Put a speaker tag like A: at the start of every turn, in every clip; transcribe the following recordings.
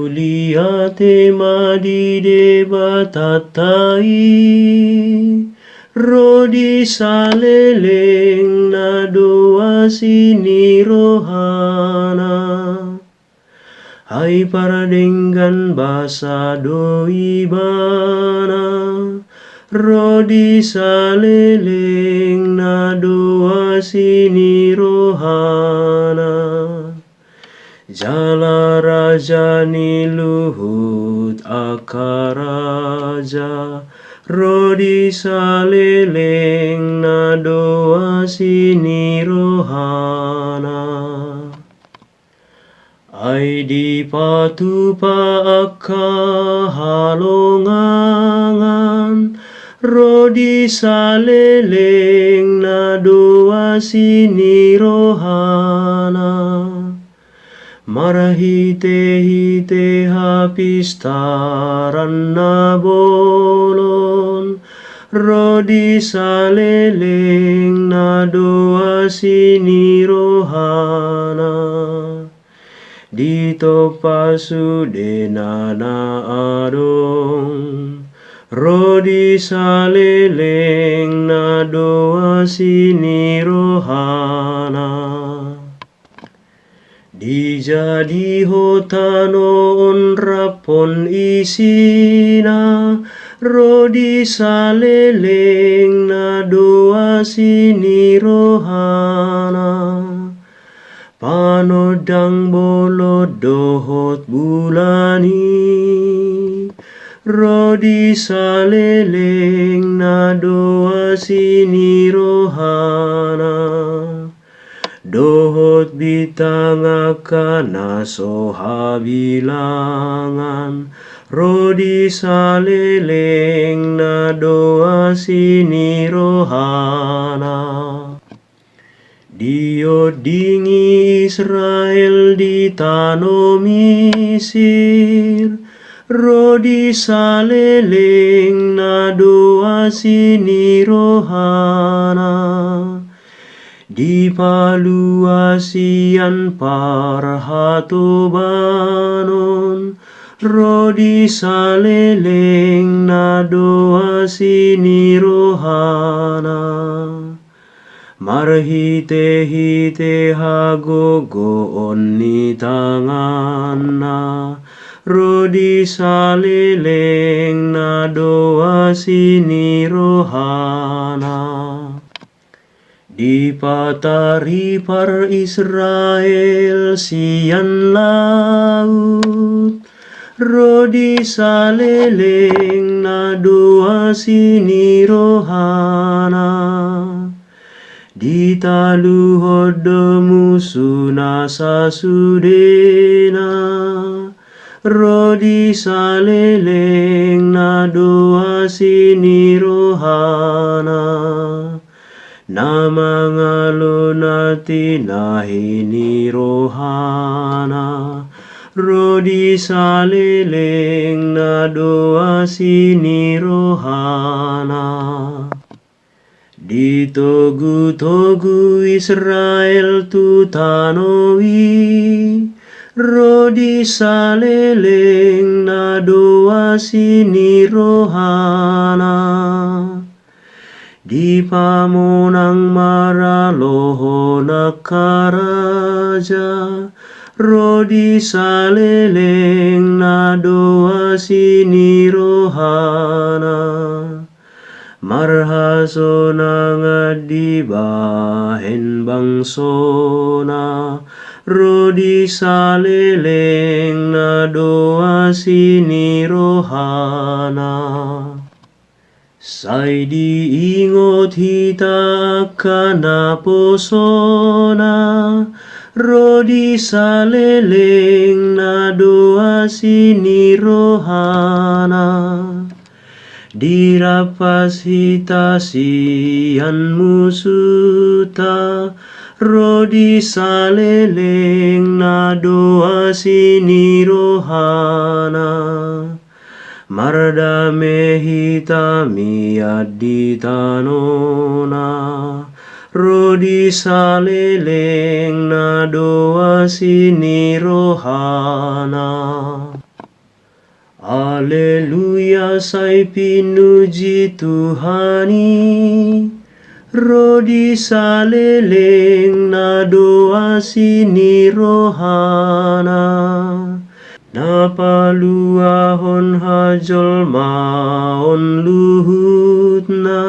A: Uliate madide batatai, rodi saleleng na doa sini rohana. Hai paradenggan basa doi bana, rodi saleleng na doa sini rohana. Jala raja ni luhut akaraja, rodi saleleng na doa sini rohana. Ai di patupa akka halongangan, rodi saleleng na doa sini rohana. Marahite-hite hapistaran na bolon, rodi saleleng na doa sini rohana. Dito pasudena na adong, rodi saleleng na doa sini rohana. Di jadi hotanon rapon isina, rodi saleleng na doa sini rohana. Panodang bolot dohot bulani, rodi saleleng na doa sini rohana. Dohot bitang akana soha bilangan, rodi saleleng na doa sini rohana. Dio dingi Israel di tanah Mesir, rodi saleleng na doa sini rohana. Di paluasian parhatobanon, rodi saleleng na doa sini rohana. Marhite-hite hagogoon ni tanganna, rodi saleleng na doa sini rohana. Di patari par Israel sian laut, rodi saleleng na doa sini rohana. Di taluhod musuna sasudena, rodi saleleng na doa sini rohana. Na mga lunati na hini rohana, rodi saleleng na doa sini rohana. Di togu-togu Israel tu tanoi, rodi saleleng na doa sini rohana. Di pamonang maraloho nakaraja, rodi saleleng na doa sini rohana. Marhasona ngadibahen bangsona, rodi saleleng na doa sini rohana. Sai diingot hita kana posona, rodi saleleng na doa sini rohana. Dirapas hita sian musuta, rodi saleleng na doa sini rohana. Mardame hita miad di tanona, rodi saleleng na doa sini rohana. Haleluya, sai pinuji Tuhani. Rodi saleleng na doa sini rohana. Na paluahon hajol maon luhutna.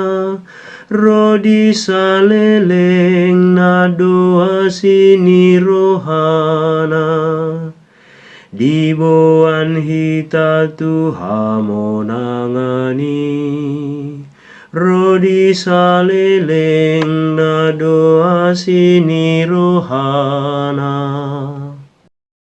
A: Rodi saleleng na doa sini rohana. Diboan hita tu hamonangani. Rodi saleleng na doa sini rohana.